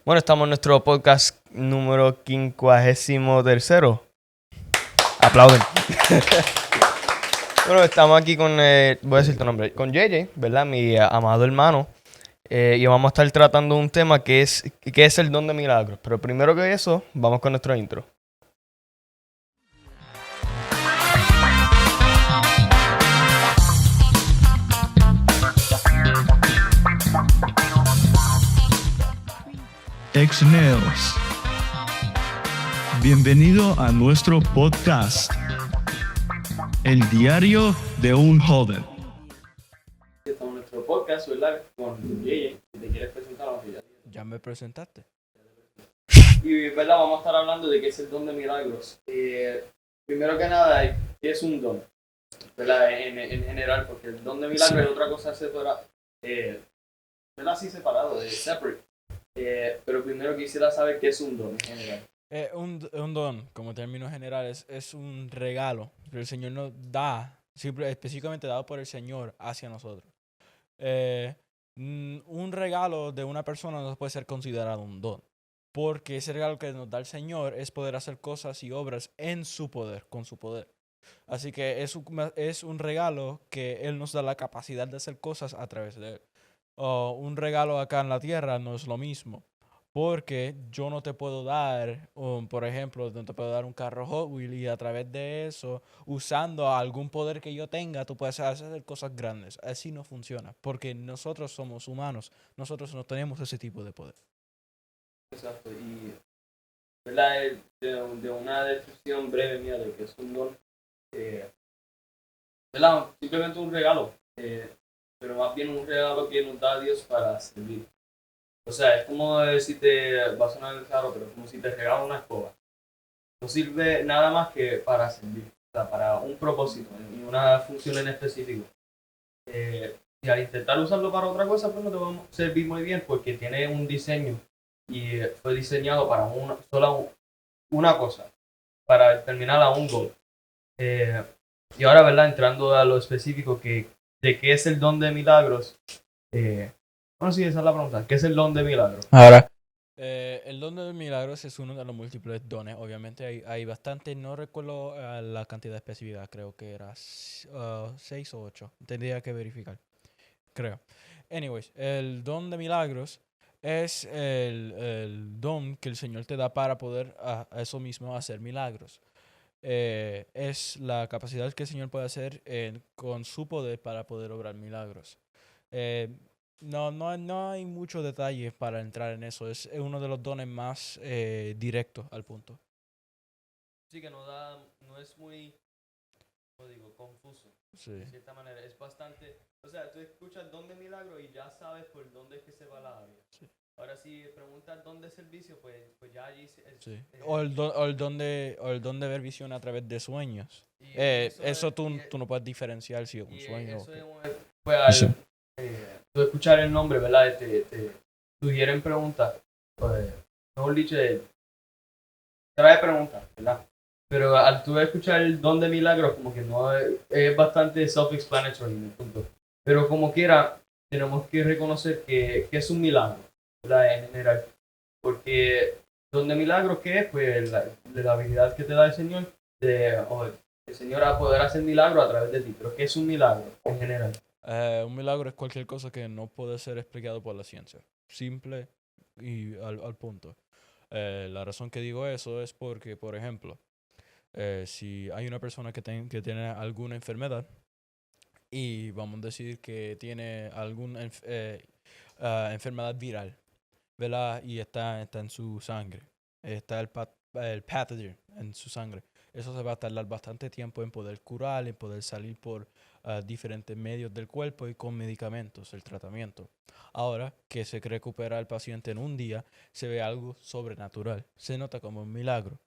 Bueno, estamos en nuestro podcast número 53. Aplauden. Bueno, estamos aquí con, voy a decir tu nombre, con JJ, ¿verdad? Mi amado hermano. Y vamos a estar tratando un tema que es el don de milagros. Pero primero que eso, vamos con nuestro intro. Exneos. Bienvenido a nuestro podcast, El Diario de un Joven. Estamos en nuestro podcast, ¿verdad? Con JJ, si te quieres presentar a la Ya me presentaste. Y, ¿verdad? Vamos a estar hablando de qué es el don de milagros. Primero que nada, ¿qué es un don? ¿Verdad? En general, porque el don de milagros es otra cosa separada, ¿verdad? Así separado, separate. Pero primero quisiera saber qué es un don en general. Un don, como término general, es un regalo que el Señor nos da, específicamente dado por el Señor hacia nosotros. Un regalo de una persona no puede ser considerado un don, porque ese regalo que nos da el Señor es poder hacer cosas y obras en su poder, con su poder. Así que es un regalo que Él nos da la capacidad de hacer cosas a través de Él. Un regalo acá en la tierra no es lo mismo. Porque yo no te puedo dar, por ejemplo, no te puedo dar un carro Hot Wheels y a través de eso, usando algún poder que yo tenga, tú puedes hacer cosas grandes. Así no funciona, porque nosotros somos humanos, nosotros no tenemos ese tipo de poder. Exacto, y ¿verdad? De una descripción breve mía de que es un don, ¿verdad? Simplemente un regalo, pero más bien un regalo que nos da Dios para servir. O sea, es como si te, va a sonar raro, pero es como si te regalan una escoba. No sirve nada más que para servir, o sea, para un propósito y una función en específico. Y al intentar usarlo para otra cosa, pues no te va a servir muy bien porque tiene un diseño y fue diseñado para una cosa, para terminar a un gol. Y ahora, ¿verdad? Entrando a lo específico de qué es el don de milagros. Bueno, sí, esa es la pregunta. ¿Qué es el don de milagros? Ahora, el don de milagros es uno de los múltiples dones. Obviamente hay bastante, no recuerdo la cantidad específica, creo que era 6 o 8. Tendría que verificar, creo. Anyways, el don de milagros es el don que el Señor te da para poder a eso mismo hacer milagros. Es la capacidad que el Señor puede hacer con su poder para poder obrar milagros. Eh, no hay mucho detalle para entrar en eso. Es uno de los dones más directos al punto. Sí, que no es muy, como digo, confuso. Sí. De cierta manera, es bastante, o sea, tú escuchas don de milagro y ya sabes por dónde es que se va la área. Sí. Ahora si preguntas dónde es servicio, pues ya allí Sí. O el don de ver visión a través de sueños. y Eso tú no puedes diferenciar si es un y sueño o eso qué. pues tú escuchar el nombre, ¿verdad? Te sugieren preguntas, pues, mejor dicho, trae preguntas, ¿verdad? Pero al tú escuchar el don de milagros, como que no es bastante self-explanatory en el punto. Pero como quiera, tenemos que reconocer que es un milagro, ¿verdad? En general. Porque don de milagros, ¿qué es? Pues la habilidad que te da el Señor, el Señor a poder hacer milagros a través de ti. Pero ¿qué es un milagro en general? Un milagro es cualquier cosa que no puede ser explicado por la ciencia. Simple y al punto. La razón que digo eso es porque, por ejemplo, si hay una persona que tiene alguna enfermedad y vamos a decir que tiene alguna enfermedad viral, ¿verdad? Y está en su sangre, está el pathogen en su sangre. Eso se va a tardar bastante tiempo en poder curar, en poder salir por diferentes medios del cuerpo y con medicamentos, el tratamiento. Ahora que se recupera el paciente en un día, se ve algo sobrenatural, se nota como un milagro.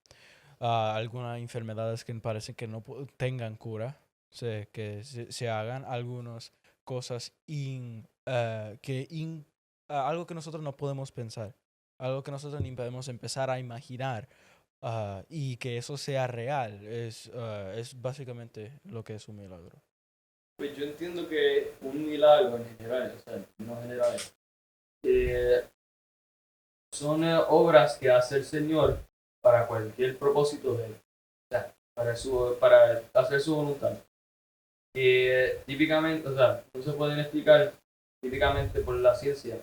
Algunas enfermedades que parecen que no tengan cura, que se hagan algunas cosas algo que nosotros no podemos pensar, algo que nosotros ni podemos empezar a imaginar, y que eso sea real, es básicamente lo que es un milagro. Pues yo entiendo que un milagro en general, o sea, no general, son obras que hace el Señor para cualquier propósito de él, o sea, para hacer su voluntad. Típicamente, o sea, no se pueden explicar típicamente por la ciencia.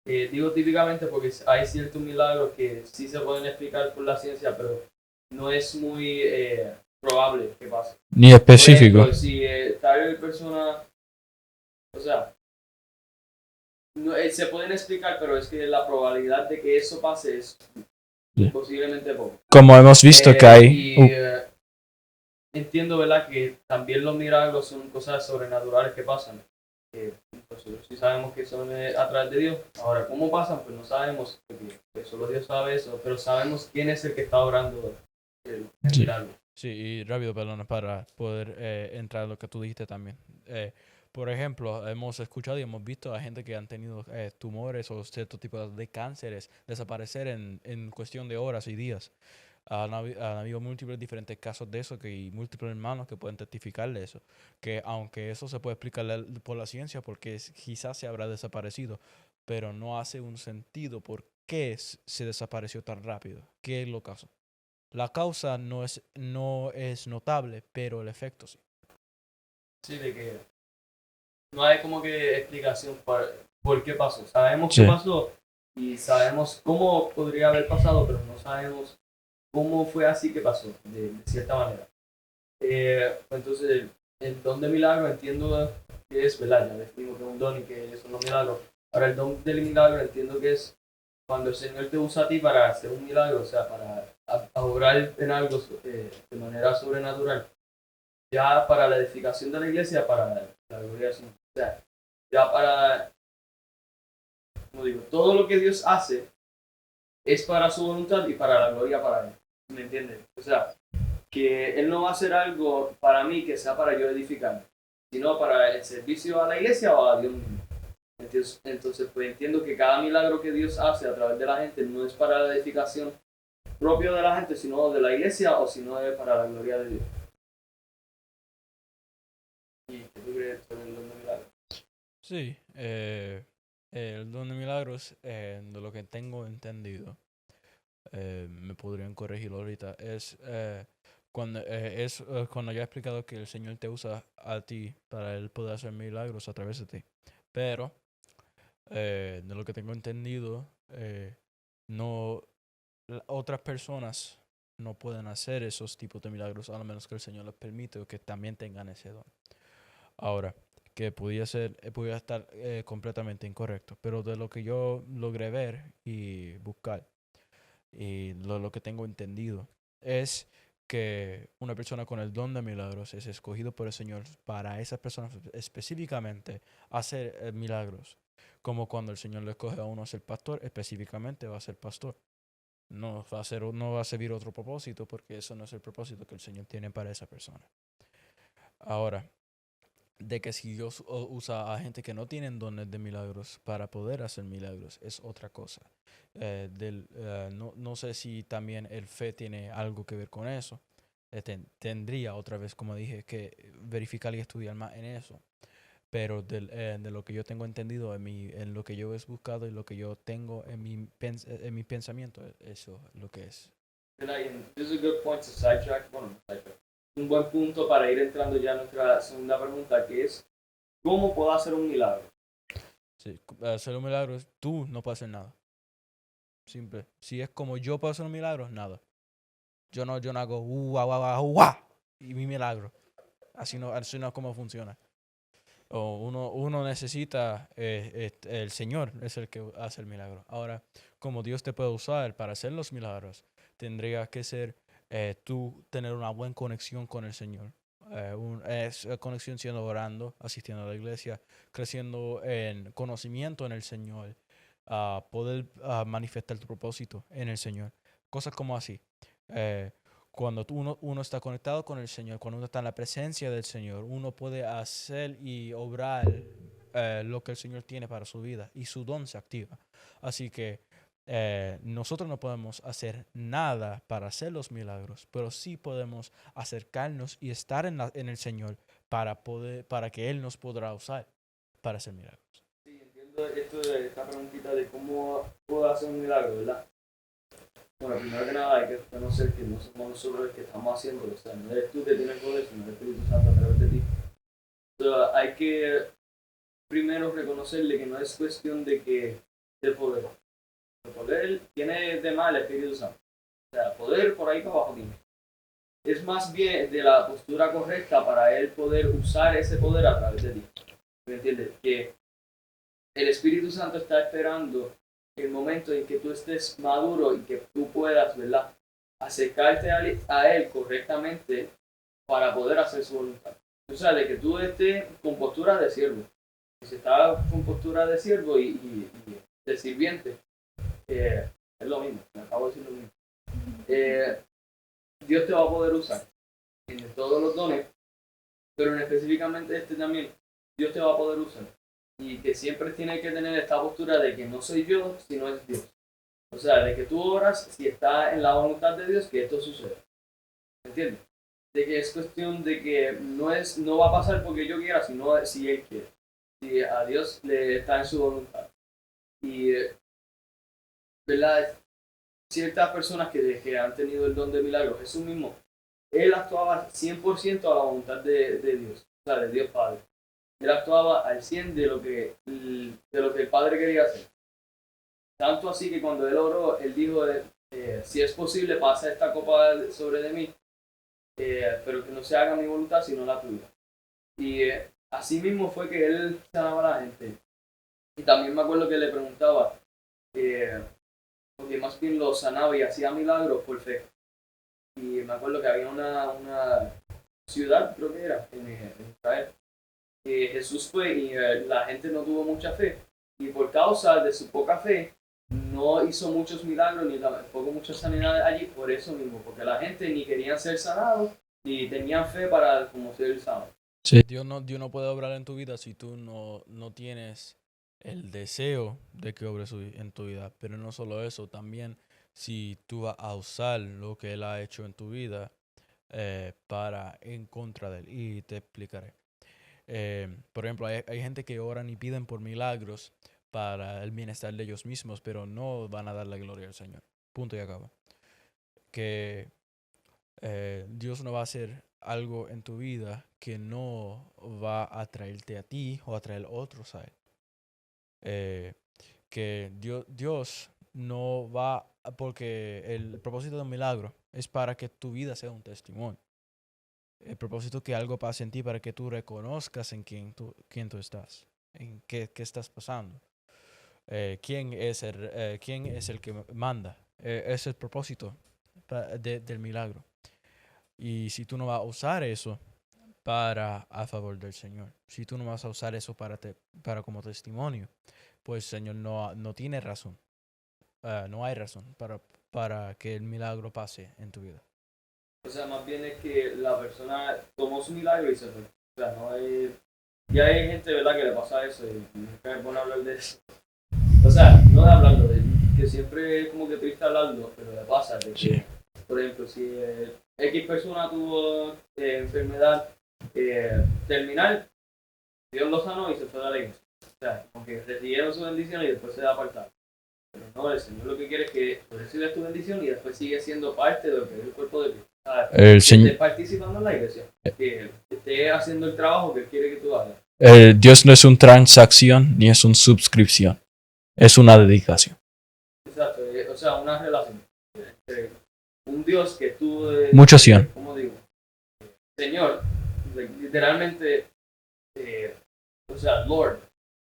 Digo típicamente porque hay ciertos milagros que sí se pueden explicar por la ciencia, pero no es muy probable que pase. Ni Por específico. ejemplo, si tal persona, o sea, no, se pueden explicar, pero es que la probabilidad de que eso pase es Sí. posiblemente poco. Como hemos visto que hay... Y entiendo, ¿verdad?, que también los milagros son cosas sobrenaturales que pasan. Nosotros sí sabemos que son a través de Dios. Ahora, ¿cómo pasan? Pues no sabemos, porque solo Dios sabe eso, pero sabemos quién es el que está obrando el Sí. milagro. Sí, y rápido, perdón, para poder entrar a lo que tú dijiste también. Por ejemplo, hemos escuchado y hemos visto a gente que han tenido tumores o cierto tipo de cánceres desaparecer en cuestión de horas y días. Han habido múltiples diferentes casos de eso y múltiples hermanos que pueden testificar de eso. Que aunque eso se puede explicar por la ciencia, porque quizás se habrá desaparecido, pero no hace un sentido por qué se desapareció tan rápido. ¿Qué es lo caso? La causa no es notable, pero el efecto sí. Sí, de que no hay como que explicación por qué pasó. Sabemos Sí. qué pasó y sabemos cómo podría haber pasado, pero no sabemos cómo fue así que pasó, de cierta manera. Entonces, el don de milagro entiendo que es, ¿verdad? Ya definimos que es un don y que son los milagros. Ahora, el don del milagro entiendo que es cuando el Señor te usa a ti para hacer un milagro, o sea, para obrar en algo de manera sobrenatural. Ya para la edificación de la iglesia, para la gloria del Señor. O sea, ya para, como digo, todo lo que Dios hace es para su voluntad y para la gloria para Él. ¿Me entiendes? O sea, que Él no va a hacer algo para mí que sea para yo edificar, sino para el servicio a la iglesia o a Dios mismo. Entonces, pues entiendo que cada milagro que Dios hace a través de la gente no es para la edificación propia de la gente, sino de la iglesia o sino es para la gloria de Dios. ¿Y qué tú crees sobre el don de milagros? Sí, el don de milagros, de lo que tengo entendido, me podrían corregir ahorita, es cuando ya he explicado que el Señor te usa a ti para Él poder hacer milagros a través de ti. Pero, de lo que tengo entendido, no, otras personas no pueden hacer esos tipos de milagros a lo menos que el Señor les permite o que también tengan ese don. Ahora, que pudiera estar completamente incorrecto, pero de lo que yo logré ver y buscar y lo que tengo entendido es que una persona con el don de milagros es escogido por el Señor para esa persona específicamente hacer milagros, como cuando el Señor le escoge a uno a ser pastor, específicamente va a ser pastor. No va a servir otro propósito porque eso no es el propósito que el Señor tiene para esa persona. Ahora, de que si Dios usa a gente que no tienen dones de milagros para poder hacer milagros, es otra cosa. No sé si también el fe tiene algo que ver con eso. Tendría otra vez, como dije, que verificar y estudiar más en eso. Pero de lo que yo tengo entendido, en lo que yo he buscado y lo que yo tengo en mi pensamiento, eso es lo que es. This is a good point to sidetrack. Bueno, no sidetrack. Un buen punto para ir entrando ya a nuestra segunda pregunta, que es ¿cómo puedo hacer un milagro? Sí, hacer un milagro, tú no puedes hacer nada. Simple. Si es como yo puedo hacer un milagro, nada. Yo no hago y mi milagro. Así no es como funciona. Uno necesita, el Señor es el que hace el milagro. Ahora, como Dios te puede usar para hacer los milagros, tendría que ser tú tener una buena conexión con el Señor. Conexión siendo orando, asistiendo a la iglesia, creciendo en conocimiento en el Señor, poder manifestar tu propósito en el Señor. Cosas como así. Eh, Cuando uno está conectado con el Señor, cuando uno está en la presencia del Señor, uno puede hacer y obrar lo que el Señor tiene para su vida y su don se activa. Así que nosotros no podemos hacer nada para hacer los milagros, pero sí podemos acercarnos y estar en el Señor para que Él nos podrá usar para hacer milagros. Sí, entiendo esta preguntita de cómo puedo hacer un milagro, ¿verdad? Bueno, primero que nada hay que reconocer que no somos nosotros los que estamos haciéndolo, o sea, no eres tú que tienes poder, sino el Espíritu Santo a través de ti. Entonces, hay que primero reconocerle que no es cuestión de poder. El poder tiene de mal el Espíritu Santo. O sea, poder por ahí para abajo tiene. Es más bien de la postura correcta para él poder usar ese poder a través de ti. ¿Me entiendes? Que el Espíritu Santo está esperando el momento en que tú estés maduro y que tú puedas, ¿verdad?, acercarte a él correctamente para poder hacer su voluntad. O sea, de que tú estés con postura de siervo. Si estás con postura de siervo y de sirviente, es lo mismo, me acabo de decir lo mismo. Dios te va a poder usar en todos los dones, pero en específicamente este también, Dios te va a poder usar. Y que siempre tienes que tener esta postura de que no soy yo, sino es Dios. O sea, de que tú oras si está en la voluntad de Dios que esto suceda. ¿Me entiendes? De que es cuestión de que no va a pasar porque yo quiera, sino si Él quiere. Si a Dios le está en su voluntad. Y, ¿verdad? Ciertas personas que han tenido el don de milagro, Jesús mismo, Él actuaba 100% a la voluntad de Dios, o sea, de Dios Padre. Él actuaba al 100 de lo que el Padre quería hacer. Tanto así que cuando Él oró, Él dijo, si es posible, pasa esta copa sobre de mí, pero que no se haga mi voluntad, sino la tuya. Y así mismo fue que Él sanaba a la gente. Y también me acuerdo que le preguntaba, porque más bien lo sanaba y hacía milagros por fe. Y me acuerdo que había una ciudad, creo que era, en Israel, que Jesús fue y la gente no tuvo mucha fe. Y por causa de su poca fe, no hizo muchos milagros ni tampoco muchas sanidades allí por eso mismo, porque la gente ni quería ser sanados ni tenían fe para como ser sanados. Sí. Dios no puede obrar en tu vida si tú no tienes el deseo de que obre en tu vida. Pero no solo eso, también si tú vas a usar lo que Él ha hecho en tu vida para en contra de Él. Y te explicaré. Por ejemplo, hay gente que oran y piden por milagros para el bienestar de ellos mismos, pero no van a dar la gloria al Señor. Punto y acaba. Que Dios no va a hacer algo en tu vida que no va a traerte a ti o a traer otros a Él. Que Dios no va, porque el propósito de un milagro es para que tu vida sea un testimonio. El propósito que algo pase en ti para que tú reconozcas en quién tú estás, en qué estás pasando. ¿Quién es el que manda? Es el propósito del milagro. Y si tú no vas a usar eso a favor del Señor, si tú no vas a usar eso para como testimonio, pues el Señor no tiene razón. No hay razón para que el milagro pase en tu vida. O sea, más bien es que la persona tomó su milagro y se fue. O sea, no hay... Ya hay gente, ¿verdad?, que le pasa eso y nunca me pone a hablar de eso. O sea, no de hablarlo, que siempre es como que triste hablarlo, pero le pasa. De que, Sí. por ejemplo, si X persona tuvo enfermedad terminal, Dios lo sanó y se fue a la iglesia. O sea, como que recibieron su bendición y después se apartaron. Pero no, el Señor lo que quiere es que tú recibes tu bendición y después sigues siendo parte de lo que es el cuerpo de Cristo. El Que Señor, estés participando en la iglesia, que estés haciendo el trabajo que Él quiere que tú hagas. Dios no es una transacción ni es una suscripción. Es una dedicación. Exacto, o sea, una relación entre un Dios que tú... Mucha acción. ¿Cómo digo? Señor, literalmente, o sea, Lord,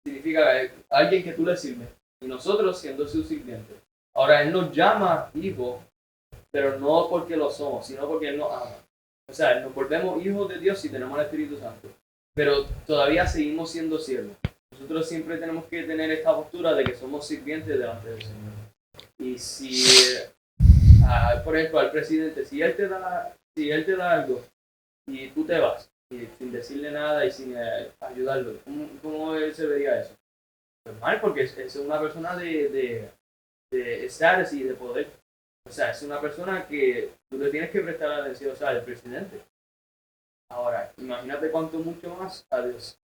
significa alguien que tú le sirves y nosotros siendo sus sirvientes. Ahora, Él nos llama hijos, pero no porque lo somos, sino porque Él nos ama. O sea, nos volvemos hijos de Dios si tenemos el Espíritu Santo, pero todavía seguimos siendo siervos. Nosotros siempre tenemos que tener esta postura de que somos sirvientes delante del Señor. Y si, por ejemplo, al presidente, si él te da algo y tú te vas, y sin decirle nada y sin ayudarlo, ¿cómo él se vería eso? Pues mal, porque es una persona de estatus y de poder. O sea, es una persona que tú le tienes que prestar atención, o sea, el presidente. Ahora, imagínate cuánto mucho más a Dios.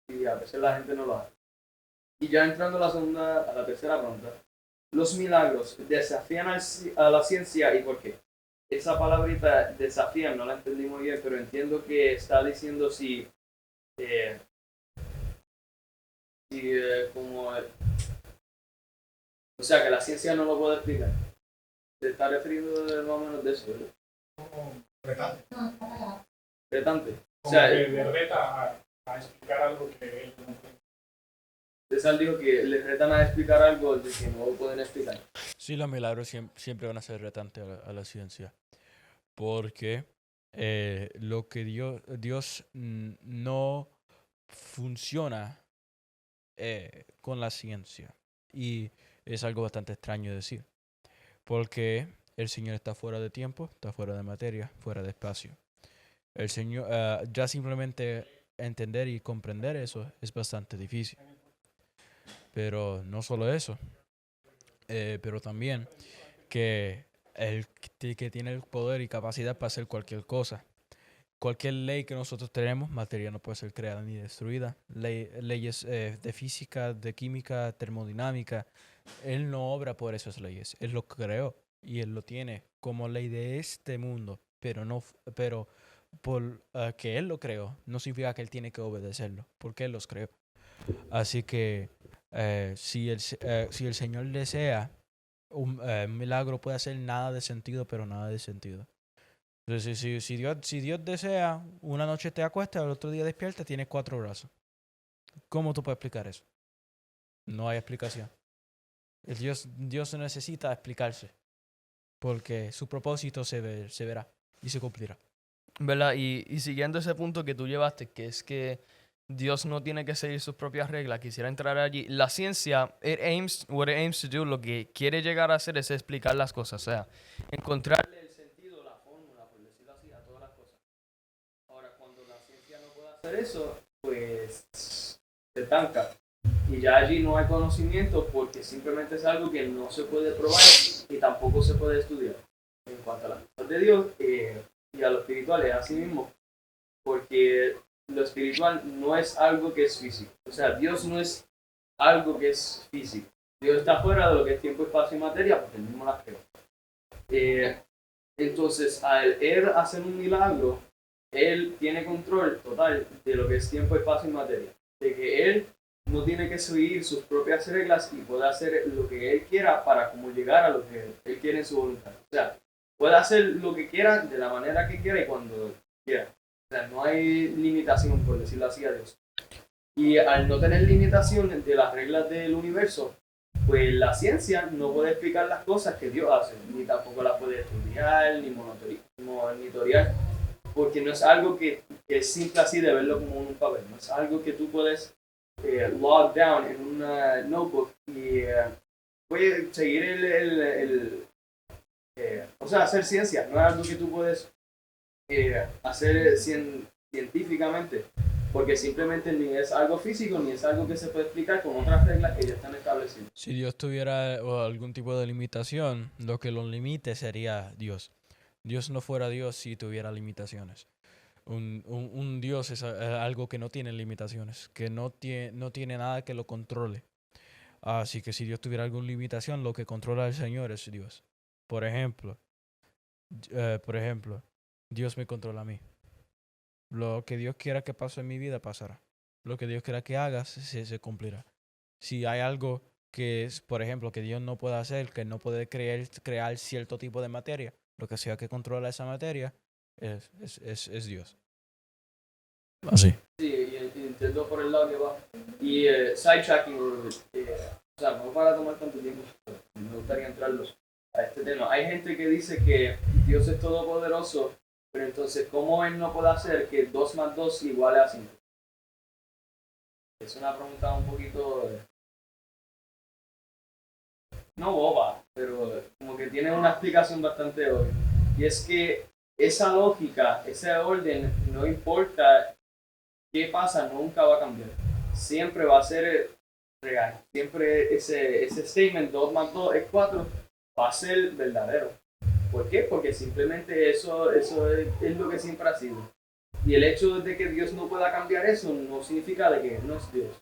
Y a veces la gente no lo hace. Y ya entrando a la tercera pregunta, los milagros desafían a la ciencia, ¿y por qué? Esa palabrita desafían no la entendí muy bien, pero entiendo que está diciendo eh, o sea, que la ciencia no lo puede explicar. Se está refiriendo más o menos de eso, ¿verdad? Como retante. Retante. O Como sea, que le reta a explicar algo que él no puede. César dijo que les retan a explicar algo de que no lo pueden explicar. Sí, los milagros siempre van a ser retantes a la ciencia. Porque lo que Dios no funciona con la ciencia. Y es algo bastante extraño decir. Porque el Señor está fuera de tiempo, está fuera de materia, fuera de espacio. El Señor, ya simplemente entender y comprender eso es bastante difícil. Pero no solo eso, pero también que que tiene el poder y capacidad para hacer cualquier cosa. Cualquier ley que nosotros tenemos, materia no puede ser creada ni destruida. Leyes de física, de química, termodinámica. Él no obra por esas leyes. Él lo creó y él lo tiene como ley de este mundo. Pero por que él lo creó, no significa que él tiene que obedecerlo, porque él los creó. Así que si el Señor desea, un milagro puede hacer nada de sentido, pero nada de sentido. Entonces, si Dios desea, una noche te acuestas, al otro día despiertas, tienes 4 brazos. ¿Cómo tú puedes explicar eso? No hay explicación. Dios necesita explicarse, porque su propósito se verá y se cumplirá. ¿Verdad? Y siguiendo ese punto que tú llevaste, que es que Dios no tiene que seguir sus propias reglas, quisiera entrar allí. La ciencia, what it aims to do, lo que quiere llegar a hacer es explicar las cosas, o sea, encontrarle el sentido, la fórmula, por decirlo así, a todas las cosas. Ahora, cuando la ciencia no puede hacer eso, pues se estanca. Y ya allí no hay conocimiento porque simplemente es algo que no se puede probar y tampoco se puede estudiar. En cuanto a las cosas de Dios y a lo espiritual, es así mismo. Porque lo espiritual no es algo que es físico. O sea, Dios no es algo que es físico. Dios está fuera de lo que es tiempo, espacio y materia porque él mismo las creó. Entonces, al él hacer un milagro, él tiene control total de lo que es tiempo, espacio y materia. De que él no tiene que seguir sus propias reglas y puede hacer lo que él quiera para como llegar a lo que él quiere en su voluntad. O sea, puede hacer lo que quiera de la manera que quiera y cuando quiera. O sea, no hay limitación, por decirlo así, a Dios. Y al no tener limitación de las reglas del universo, pues la ciencia no puede explicar las cosas que Dios hace, ni tampoco las puede estudiar, ni monitorear, porque no es algo que es simple así de verlo como un papel, no es algo que tú puedes log down en una notebook y puedes seguir o sea, hacer ciencia, no es algo que tú puedes hacer científicamente, porque simplemente ni es algo físico ni es algo que se puede explicar con otras reglas que ya están establecidas. Si Dios tuviera algún tipo de limitación, lo que lo limite sería Dios. Dios no fuera Dios si tuviera limitaciones. Un Dios es algo que no tiene limitaciones, que no tiene nada que lo controle. Así que si Dios tuviera alguna limitación, lo que controla al Señor es Dios. Por ejemplo, Dios me controla a mí. Lo que Dios quiera que pase en mi vida, pasará. Lo que Dios quiera que haga, se cumplirá. Si hay algo que es, por ejemplo, que Dios no puede hacer, que no puede crear cierto tipo de materia, lo que sea que controla esa materia, es Dios. Así. Sí, y entiendo por el lado que va. Y sidetracking, o sea, no para tomar tanto tiempo, me gustaría entrarlos a este tema. Hay gente que dice que Dios es todopoderoso, pero entonces, ¿cómo él no puede hacer que 2 más 2 iguale a 5? Es una pregunta un poquito, no boba, pero como que tiene una explicación bastante obvia. Y es que esa lógica, ese orden, no importa qué pasa, nunca va a cambiar. Siempre va a ser real. Siempre ese statement 2 más 2 es 4 va a ser verdadero. ¿Por qué? Porque simplemente eso es lo que siempre ha sido. Y el hecho de que Dios no pueda cambiar eso no significa de que Él no es Dios.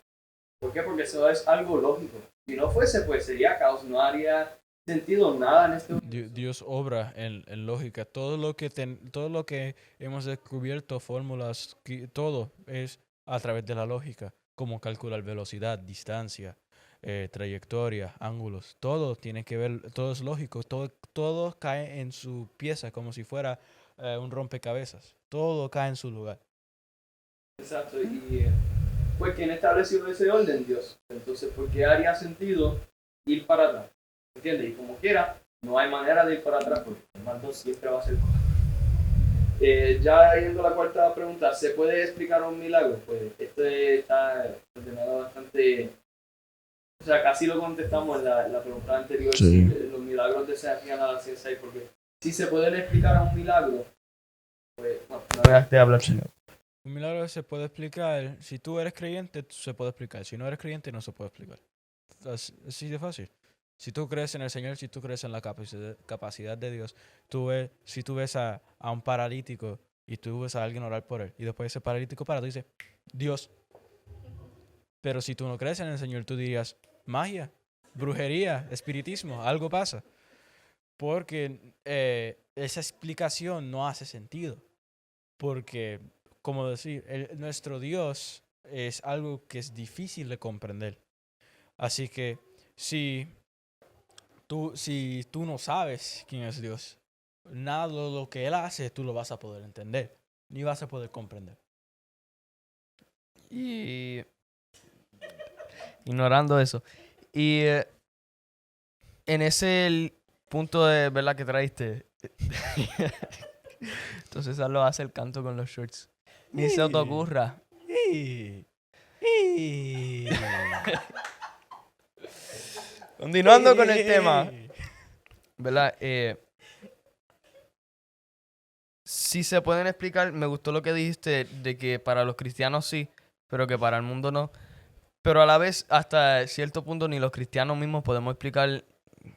¿Por qué? Porque eso es algo lógico. Si no fuese, pues sería caos, no haría sentido nada en este mundo. Dios obra en lógica. Todo lo que hemos descubierto, fórmulas, todo es a través de la lógica. Como calcular velocidad, distancia, trayectoria, ángulos. Todo tiene que ver, todo es lógico. Todo cae en su pieza como si fuera un rompecabezas. Todo cae en su lugar. Exacto, y pues ¿quién estableció ese orden? Dios. Entonces, ¿por qué haría sentido ir para atrás? ¿Entiendes? Y como quiera, no hay manera de ir para atrás porque el mando siempre va a ser correcto. Ya yendo a la cuarta pregunta, ¿se puede explicar un milagro? Pues este está de manera bastante... O sea, casi lo contestamos en la pregunta anterior, Sí. si los milagros desafían a la ciencia y porque si se pueden explicar a un milagro, pues bueno, no Déjate hablar, señor. Un milagro se puede explicar. Si tú eres creyente, se puede explicar. Si no eres creyente, no se puede explicar. Así de fácil. Si tú crees en el Señor, si tú crees en la capacidad de Dios, si tú ves a un paralítico y tú ves a alguien orar por él, y después ese paralítico para, tú dices, Dios. Pero si tú no crees en el Señor, tú dirías, magia, brujería, espiritismo, algo pasa. Porque esa explicación no hace sentido. Porque, como decir, nuestro Dios es algo que es difícil de comprender. Así que si tú no sabes quién es Dios, nada de lo que Él hace tú lo vas a poder entender, ni vas a poder comprender. Y ignorando eso. Y en ese punto de verdad que traíste, entonces eso lo hace el canto con los shorts. Ni se te ocurra. Continuando con el tema, ¿verdad? Si se pueden explicar, me gustó lo que dijiste de que para los cristianos sí, pero que para el mundo no. Pero a la vez, hasta cierto punto, ni los cristianos mismos podemos explicar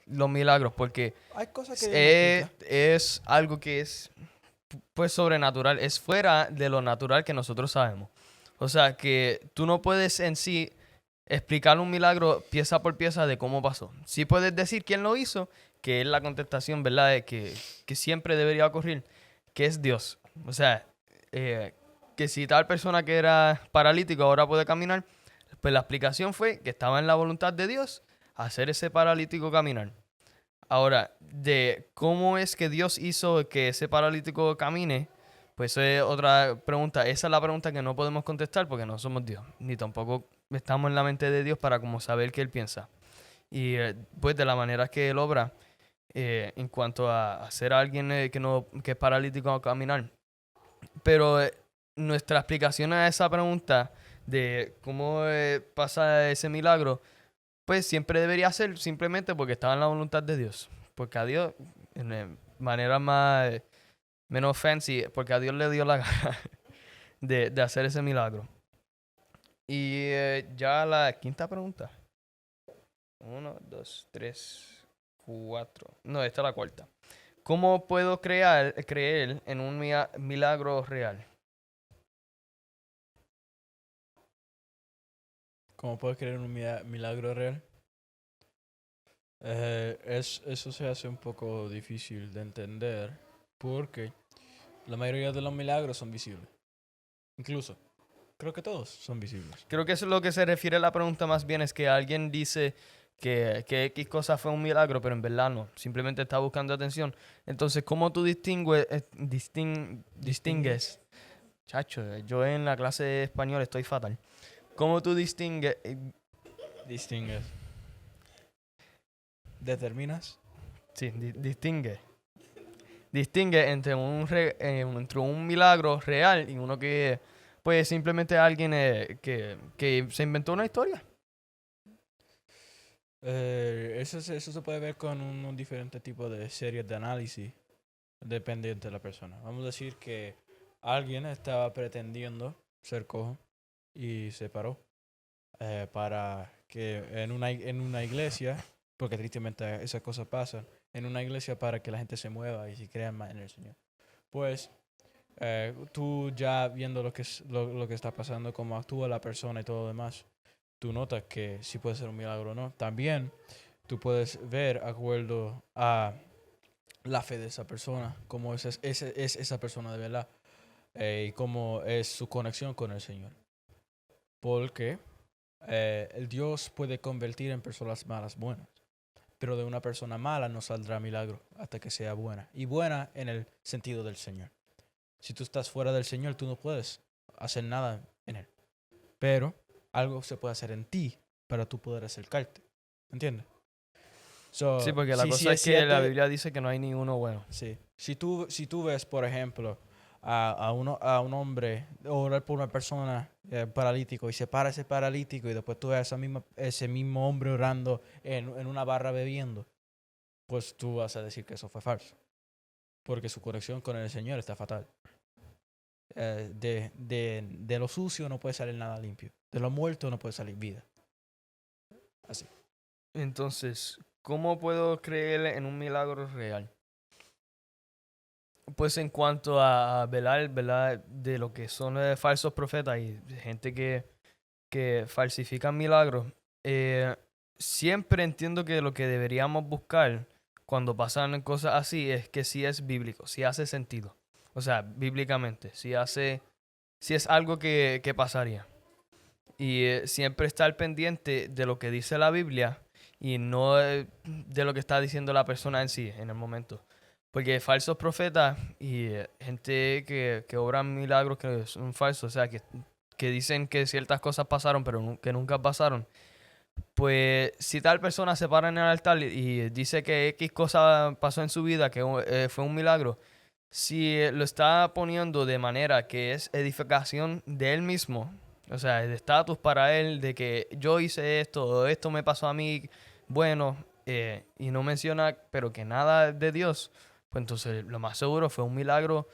los milagros, porque Hay cosas que Dios no explica. es algo que es pues sobrenatural, es fuera de lo natural que nosotros sabemos. O sea, que tú no puedes en sí explicar un milagro pieza por pieza de cómo pasó. Sí puedes decir quién lo hizo, que es la contestación, ¿verdad? De que siempre debería ocurrir, que es Dios. O sea, que si tal persona que era paralítico ahora puede caminar, pues la explicación fue que estaba en la voluntad de Dios hacer ese paralítico caminar. Ahora, de cómo es que Dios hizo que ese paralítico camine, pues eso es otra pregunta. Esa es la pregunta que no podemos contestar porque no somos Dios, ni tampoco estamos en la mente de Dios para como saber qué Él piensa. Y pues de la manera que Él obra, en cuanto a hacer a alguien que es paralítico a caminar. Pero nuestra explicación a esa pregunta de cómo pasa ese milagro, pues siempre debería ser simplemente porque estaba en la voluntad de Dios. Porque a Dios, en manera más, menos fancy, porque a Dios le dio la gana de hacer ese milagro. Y ya la quinta pregunta. 1, 2, 3, 4. No, esta es la cuarta. ¿Cómo puedo creer en un milagro real? ¿Cómo puedes creer en un milagro real? Eso se hace un poco difícil de entender porque la mayoría de los milagros son visibles. Incluso, creo que todos son visibles. Creo que eso es lo que se refiere a la pregunta más bien, es que alguien dice que X cosa fue un milagro, pero en verdad no, simplemente está buscando atención. Entonces, ¿cómo tú distingues? Chacho, yo en la clase de español estoy fatal. ¿Cómo tú distingues? Distingues. ¿Determinas? Sí, distingue. Distingue entre entre un milagro real y uno que, pues, simplemente alguien que se inventó una historia. Eso se puede ver con un diferente tipo de series de análisis dependiente de la persona. Vamos a decir que alguien estaba pretendiendo ser cojo y se paró para que en una iglesia, porque tristemente esas cosas pasan, en una iglesia para que la gente se mueva y se crean más en el Señor. Pues tú ya viendo lo que está pasando, cómo actúa la persona y todo lo demás, tú notas que sí puede ser un milagro o no. También tú puedes ver, acuerdo a la fe de esa persona, cómo es esa persona de verdad, y cómo es su conexión con el Señor. Porque el Dios puede convertir en personas malas buenas, pero de una persona mala no saldrá milagro hasta que sea buena, y buena en el sentido del Señor. Si tú estás fuera del Señor, tú no puedes hacer nada en Él, pero algo se puede hacer en ti para tú poder acercarte, ¿entiendes? So, Sí, porque la cosa es que la Biblia dice que no hay ninguno bueno. Sí. Si tú ves, por ejemplo, a un hombre orar por una persona paralítico y se para ese paralítico y después tú ves a ese mismo hombre orando en una barra bebiendo, pues tú vas a decir que eso fue falso. Porque su conexión con el Señor está fatal. De lo sucio no puede salir nada limpio. De lo muerto no puede salir vida. Así. Entonces, ¿cómo puedo creer en un milagro real? Pues en cuanto a ¿verdad? De lo que son falsos profetas y gente que falsifican milagros, siempre entiendo que lo que deberíamos buscar cuando pasan cosas así es que sí es bíblico, sí hace sentido. O sea, bíblicamente, sí es algo que pasaría. Y siempre estar pendiente de lo que dice la Biblia y no de lo que está diciendo la persona en sí, en el momento. Porque falsos profetas y gente que obran milagros que son falsos, o sea, que dicen que ciertas cosas pasaron, pero que nunca pasaron. Pues si tal persona se para en el altar y dice que X cosa pasó en su vida, que fue un milagro, si lo está poniendo de manera que es edificación de él mismo, o sea, de estatus para él, de que yo hice esto, o esto me pasó a mí, bueno, y no menciona, pero que nada de Dios, pues entonces lo más seguro fue un milagro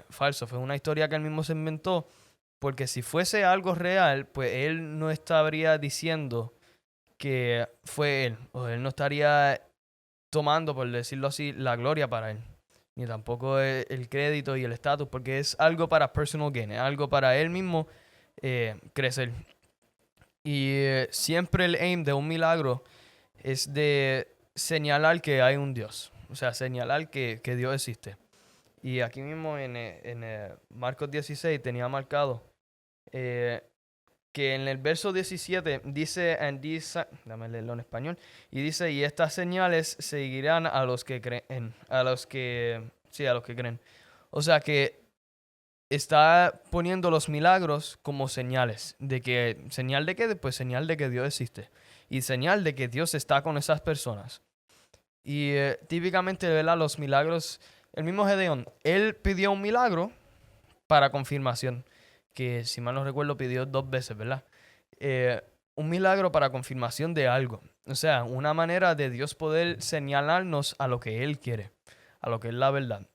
falso, fue una historia que él mismo se inventó, porque si fuese algo real, pues él no estaría diciendo que fue él, o él no estaría tomando, por decirlo así, la gloria para él, ni tampoco el crédito y el estatus, porque es algo para personal gain, es algo para él mismo crecer. Y siempre el aim de un milagro es de señalar que hay un Dios, o sea, señalar que Dios existe. Y aquí mismo en Marcos 16 tenía marcado que en el verso 17 dice, dame leerlo en español, y dice, y estas señales seguirán a los que creen, a los que creen. O sea que está poniendo los milagros como señales. ¿Señal de qué? Pues señal de que Dios existe. Y señal de que Dios está con esas personas. Y típicamente, ¿verdad? Los milagros, el mismo Gedeón, él pidió un milagro para confirmación. Que si mal no recuerdo pidió 2 veces, ¿verdad? Un milagro para confirmación de algo. O sea, una manera de Dios poder señalarnos a lo que Él quiere, a lo que es la verdad.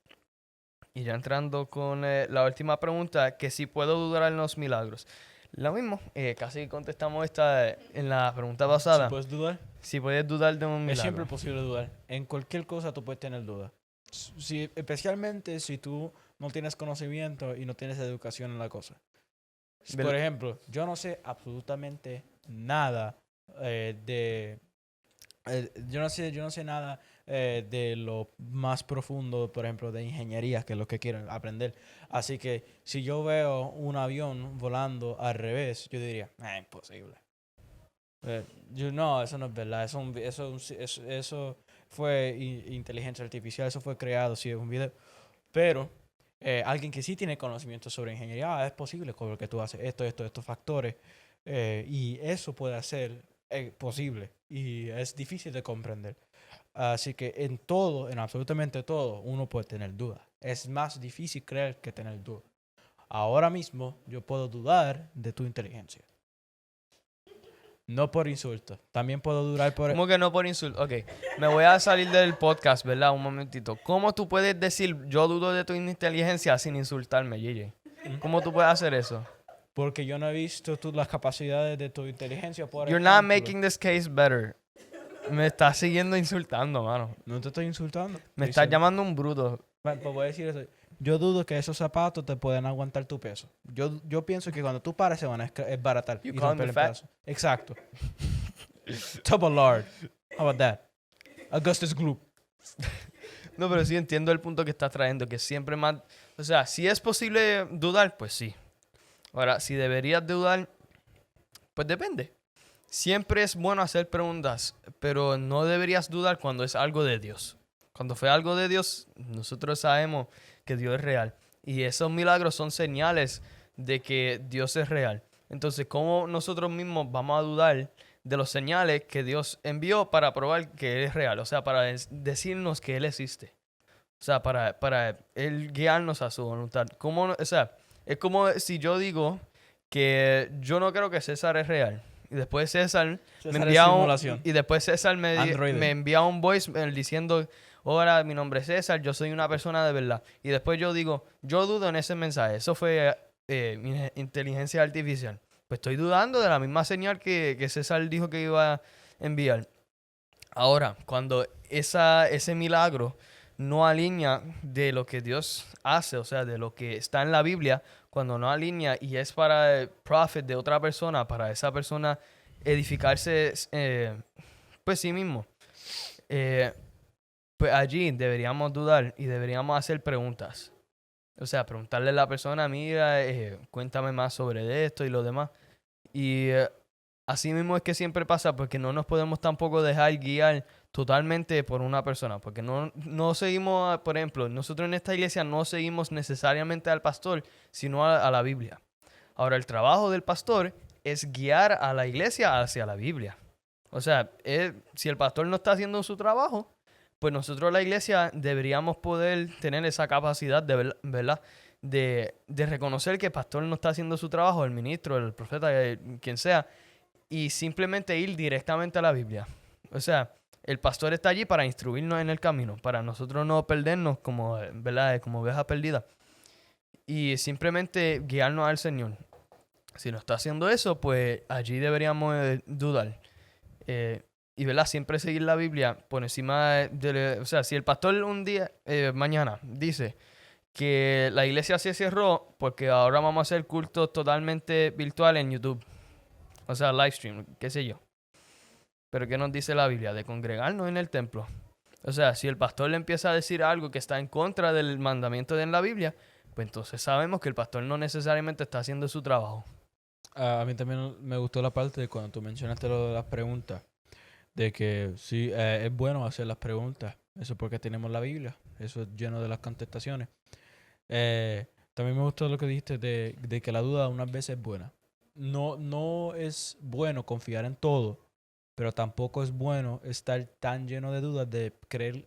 Y ya entrando con la última pregunta, que si puedo dudar en los milagros. Lo mismo, casi contestamos esta en la pregunta pasada. ¿Si puedes dudar? Si puedes dudar de un milagro. Es siempre posible dudar. En cualquier cosa tú puedes tener dudas. Especialmente si tú no tienes conocimiento y no tienes educación en la cosa. Por ejemplo, yo no sé absolutamente nada yo no sé nada de lo más profundo, por ejemplo, de ingeniería, que es lo que quiero aprender. Así que si yo veo un avión volando al revés, yo diría, imposible. No, eso no es verdad. Eso fue inteligencia artificial, eso fue creado, sí, es un video. Pero alguien que sí tiene conocimiento sobre ingeniería, es posible con lo que tú haces estos factores. Y eso puede ser posible y es difícil de comprender. Así que en absolutamente todo, uno puede tener dudas. Es más difícil creer que tener dudas. Ahora mismo yo puedo dudar de tu inteligencia. No por insulto. También puedo dudar por... ¿Cómo que no por insulto? Ok, me voy a salir del podcast, ¿verdad? Un momentito. ¿Cómo tú puedes decir yo dudo de tu inteligencia sin insultarme, JJ? ¿Cómo tú puedes hacer eso? Porque yo no he visto las capacidades de tu inteligencia. Por You're not making this case better. Me estás siguiendo insultando, mano. No te estoy insultando. Me estás llamando un bruto. Bueno, pues voy a decir eso. yo dudo que esos zapatos te puedan aguantar tu peso. Yo pienso que cuando tú pares se van a esbaratar You y call romper me en fat? pedazos. Exacto. Double lard. How about that? Augustus Gloop. No, pero sí entiendo el punto que estás trayendo, que siempre más... O sea, si es posible dudar, pues sí. Ahora, si deberías dudar, pues depende. Siempre es bueno hacer preguntas, pero no deberías dudar cuando es algo de Dios. Cuando fue algo de Dios, nosotros sabemos que Dios es real. Y esos milagros son señales de que Dios es real. Entonces, ¿cómo nosotros mismos vamos a dudar de los señales que Dios envió para probar que Él es real? O sea, para decirnos que Él existe. O sea, para Él guiarnos a su voluntad. ¿Cómo o sea, es como si yo digo que yo no creo que César es real. Y después César me César es envía simulación. y después César Androide. me envía un voice diciendo, hola, mi nombre es César, yo soy una persona de verdad. Y después yo digo, yo dudo en ese mensaje. Eso fue mi inteligencia artificial. Pues estoy dudando de la misma señal que César dijo que iba a enviar. Ahora, cuando ese milagro no alinea de lo que Dios hace, o sea, de lo que está en la Biblia, cuando no alinea y es para el prophet de otra persona, para esa persona edificarse, pues sí mismo, eh, pues allí deberíamos dudar y deberíamos hacer preguntas. O sea, preguntarle a la persona, mira, cuéntame más sobre esto y lo demás. Y así mismo es que siempre pasa, porque no nos podemos tampoco dejar guiar totalmente por una persona, porque no seguimos, por ejemplo, nosotros en esta iglesia no seguimos necesariamente al pastor, sino a la Biblia. Ahora, el trabajo del pastor es guiar a la iglesia hacia la Biblia. O sea, si el pastor no está haciendo su trabajo, pues nosotros la iglesia deberíamos poder tener esa capacidad ¿verdad? De reconocer que el pastor no está haciendo su trabajo, el ministro, el profeta, quien sea, y simplemente ir directamente a la Biblia. O sea, el pastor está allí para instruirnos en el camino, para nosotros no perdernos como, ¿verdad? Como ovejas perdidas. Y simplemente guiarnos al Señor. Si no está haciendo eso, pues allí deberíamos dudar. Y ¿verdad? Siempre seguir la Biblia por encima o sea, si el pastor un día, mañana, dice que la iglesia se cerró porque ahora vamos a hacer cultos totalmente virtuales en YouTube. O sea, live stream, qué sé yo. Pero ¿qué nos dice la Biblia? De congregarnos en el templo. O sea, si el pastor le empieza a decir algo que está en contra del mandamiento de en la Biblia, pues entonces sabemos que el pastor no necesariamente está haciendo su trabajo. A mí también me gustó la parte de cuando tú mencionaste lo de las preguntas. De que sí, es bueno hacer las preguntas. Eso es porque tenemos la Biblia. Eso es lleno de las contestaciones. También me gustó lo que dijiste de que la duda unas veces es buena. No es bueno confiar en todo, pero tampoco es bueno estar tan lleno de dudas de creer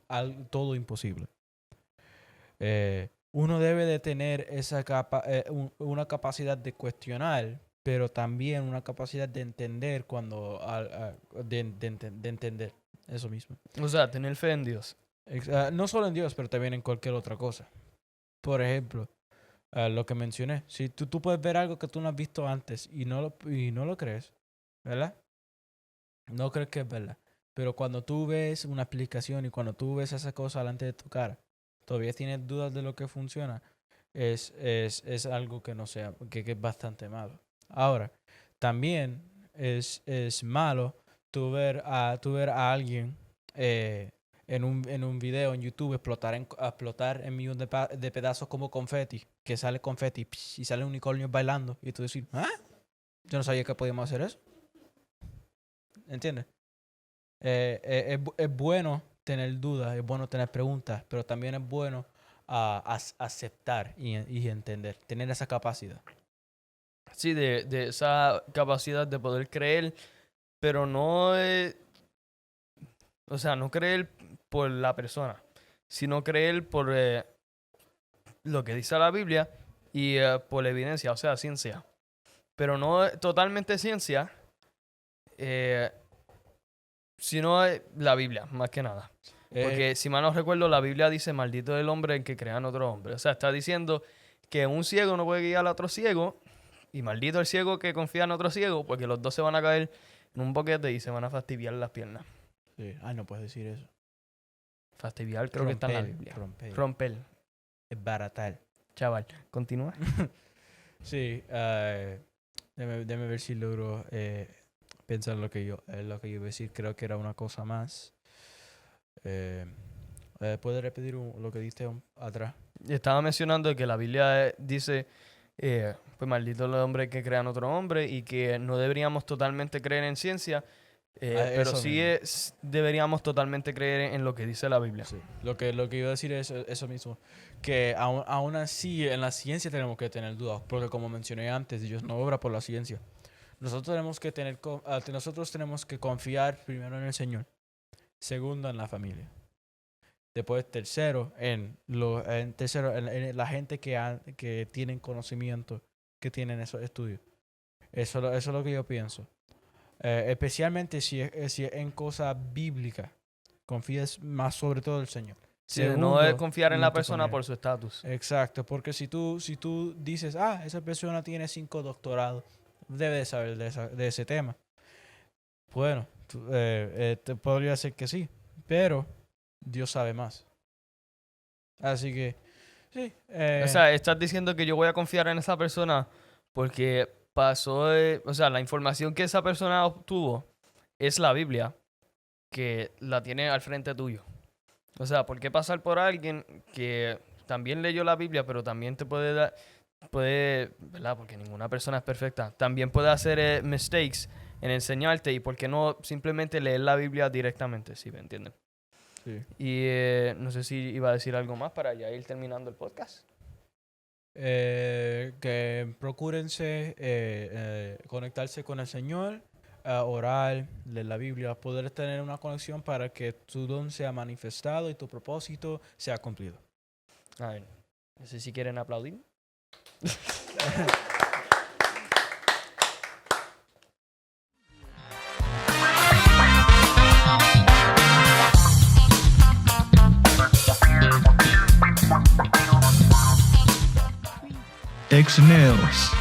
todo imposible. Uno debe de tener una capacidad de cuestionar, pero también una capacidad de entender de entender eso mismo. O sea, tener fe en Dios. No solo en Dios, pero también en cualquier otra cosa. Por ejemplo, lo que mencioné. Si tú puedes ver algo que tú no has visto antes y no lo crees, ¿verdad? No crees que es verdad. Pero cuando tú ves una explicación y cuando tú ves esa cosa delante de tu cara, todavía tienes dudas de lo que funciona, es algo que no sea, que es bastante malo. Ahora, también es malo tú ver a alguien en un video en YouTube explotar en millones de pedazos como confeti, que sale confeti y sale un unicornio bailando y tú decís, ¿ah? Yo no sabía que podíamos hacer eso. ¿Entiendes? Es bueno tener dudas, es bueno tener preguntas, pero también es bueno aceptar y entender, tener esa capacidad. Sí, de esa capacidad de poder creer, pero no, o sea, no creer por la persona, sino creer por lo que dice la Biblia y por la evidencia, o sea, ciencia. Pero no totalmente ciencia, sino la Biblia, más que nada. Porque si mal no recuerdo, la Biblia dice, maldito el hombre en que crean otro hombre. O sea, está diciendo que un ciego no puede guiar a otro ciego, y maldito el ciego que confía en otro ciego, porque los dos se van a caer en un boquete y se van a fastidiar las piernas. Sí. Ay, no puedes decir eso. Fastidiar creo que está en la Biblia. Romper. es baratar. Chaval, continúa. Sí, déjame ver si logro pensar lo que yo iba a decir. Creo que era una cosa más. ¿Puedes repetir lo que diste atrás? Estaba mencionando que la Biblia dice, pues maldito el hombre que crean otro hombre y que no deberíamos totalmente creer en ciencia, pero eso sí mismo. deberíamos totalmente creer en lo que dice la Biblia. Sí. Lo que iba a decir es eso mismo. Que aún así en la ciencia tenemos que tener dudas. Porque como mencioné antes, Dios no obra por la ciencia. Nosotros tenemos que confiar primero en el Señor. Segundo, en la familia. Después, tercero, en la gente que tienen conocimiento, que tienen esos estudios. Eso es lo que yo pienso. Especialmente si es en cosas bíblicas. Confíes más sobre todo en el Señor. Sí, Segundo, no es confiar en no la tu persona familia. por su estatus. Exacto, porque si tú dices, esa persona tiene 5 doctorados, debe de saber de ese tema. Bueno, te podría ser que sí, pero Dios sabe más. Así que, sí. O sea, estás diciendo que yo voy a confiar en esa persona porque pasó, o sea, la información que esa persona obtuvo es la Biblia, que la tiene al frente tuyo. O sea, ¿por qué pasar por alguien que también leyó la Biblia, pero también te puede dar, ¿verdad? Porque ninguna persona es perfecta. También puede hacer mistakes en enseñarte y por qué no simplemente leer la Biblia directamente, si me entienden. Sí. Y no sé si iba a decir algo más para ya ir terminando el podcast. Que procúrense conectarse con el Señor, orar, leer la Biblia, poder tener una conexión para que tu don sea manifestado y tu propósito sea cumplido. A ver, no sé si quieren aplaudir. Exneos.